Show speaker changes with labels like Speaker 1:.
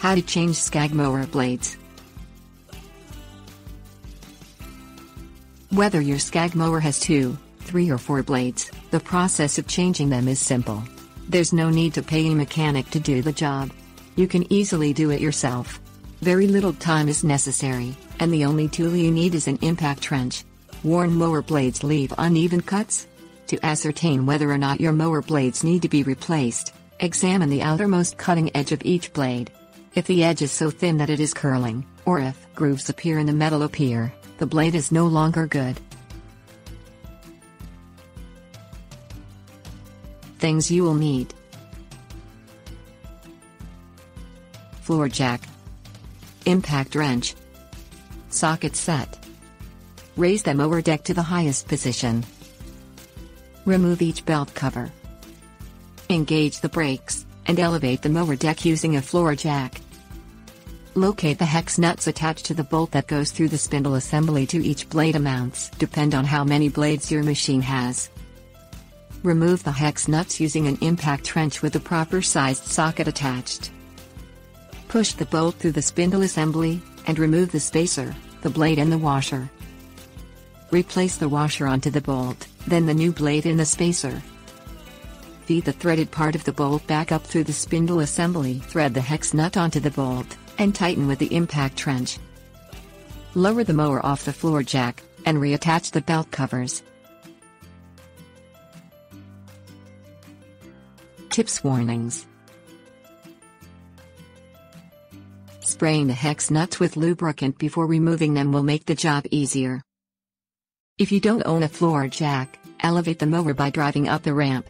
Speaker 1: How to change Scag Mower Blades. Whether your Scag mower has 2, 3 or 4 blades, the process of changing them is simple. There's no need to pay a mechanic to do the job. You can easily do it yourself. Very little time is necessary, and the only tool you need is an impact wrench. Worn mower blades leave uneven cuts? To ascertain whether or not your mower blades need to be replaced, examine the outermost cutting edge of each blade. If the edge is so thin that it is curling, or if grooves appear in the metal, the blade is no longer good. Things you will need: floor jack, impact wrench, socket set. Raise the mower deck to the highest position. Remove each belt cover. Engage the brakes, and elevate the mower deck using a floor jack. Locate the hex nuts attached to the bolt that goes through the spindle assembly to each blade. Amounts depend on how many blades your machine has. Remove the hex nuts using an impact wrench with the proper sized socket attached. Push the bolt through the spindle assembly, and remove the spacer, the blade and the washer. Replace the washer onto the bolt, then the new blade in the spacer. Feed the threaded part of the bolt back up through the spindle assembly. Thread the hex nut onto the bolt, and tighten with the impact wrench. Lower the mower off the floor jack, and reattach the belt covers. Tips: warnings. Spraying the hex nuts with lubricant before removing them will make the job easier. If you don't own a floor jack, elevate the mower by driving up the ramp.